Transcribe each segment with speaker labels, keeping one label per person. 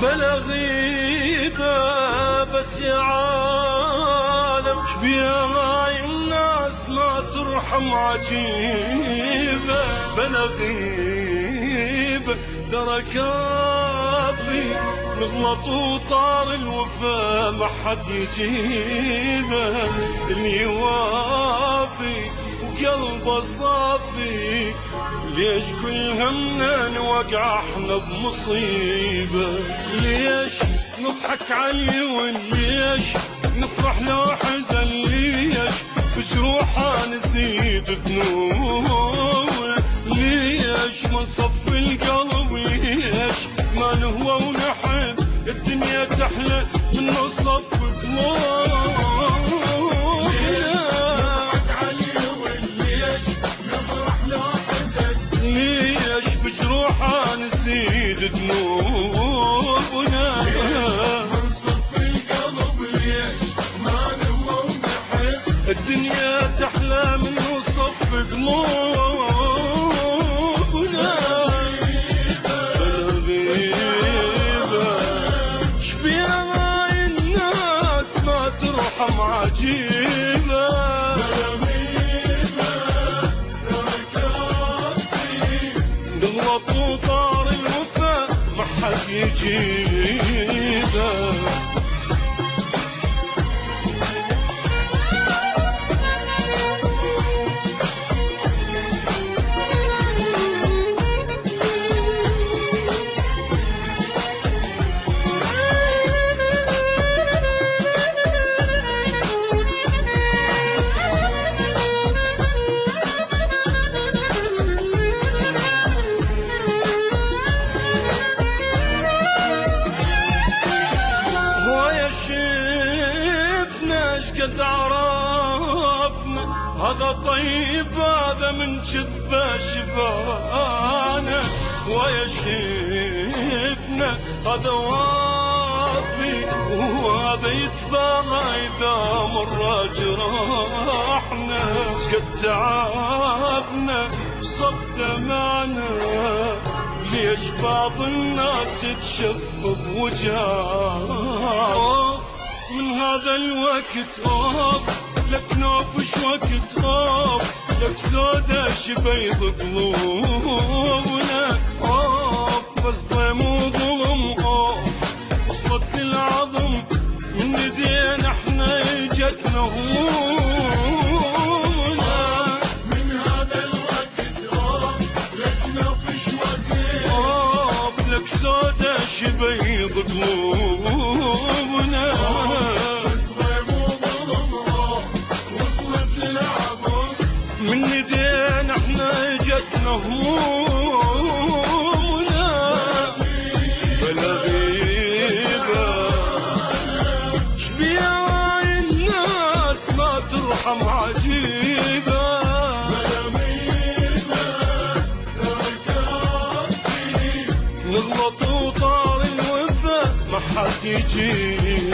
Speaker 1: بلا غيبة بس يا عالم شبيها هاي الناس ما ترحم عجيبة. بلا غيبة ترى كافي نغلط وطار الوفا ما حد يجيبه. اللي يوافي وقلبه صافي ليش كل همنا نوقع احنا بمصيبة؟ ليش نضحك عاليون؟ ليش نفرح لو حزن؟ ليش بجروحها نزيد ذنوب؟ ليش ما نصفي القلب؟ ليش ما نهوى ونحب الدنيا تحلى من نصف قلوب؟ بجروحها نزيد ذنوبنا من صف القلب. ليش ما نهوى ونحب الدنيا تحلى من صف قلوبنا؟ غريبة شبيها هاي الناس ما ترحم عجيبة. نغلط وطار الوفا ما حد يجيبه. قد عرفنا هذا طيب هذا من كذبه شفانا. ويا شفنا هذا وافي وهذا يتباهى اذا مر جراحنا. قد تعبنا صد معنا ليش بعض الناس تشف بوجاهنا؟ من هذا الوقت اوف لك نوفش وقت اوف لك سودا شبيض قلوبنا اوف بس ضيم وظلم اوف وصلت للعظم من ايدينا احنا اجتنا همومنا. من هذا الوقت اوف لك نوفش وقت اوف لك سودا شبيض قلوبنا من ايدينا احنا اجتنا همومنا. بلا غيبة شبيها هاي الناس ما ترحم عجيبة. بلا غيبة نغلط وطار الوفا ما حد يجيبه.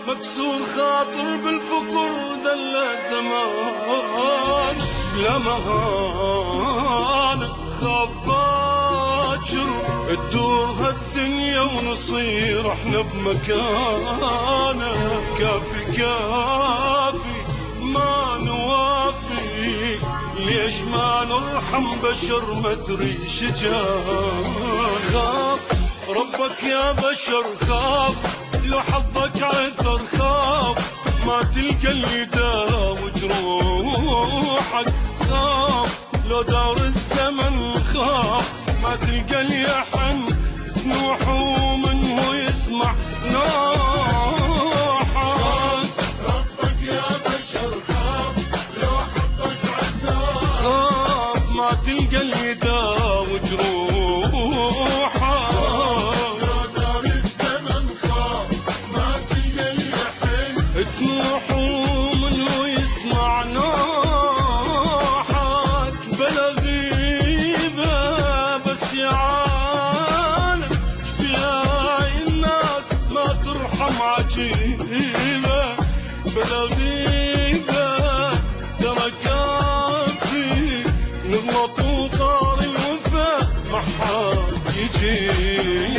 Speaker 1: مكسور خاطر بالفقر ذل زمان. لا مهانة خاف باكر تدور هالدنيا ونصير احنا بمكانه. كافي كافي ما نوافي ليش ما نرحم بشر مدري شجان. خاف ربك يا بشر خاف لو حظك عثر خاف ما تلقى اللي يداوي جروحك. خاف لو دار الزمن خاف ما تلقى اللي يحن تنوح ومنه يسمع نوحك. ربك يا بشر خاف لو حظك عثر خاف ما الدين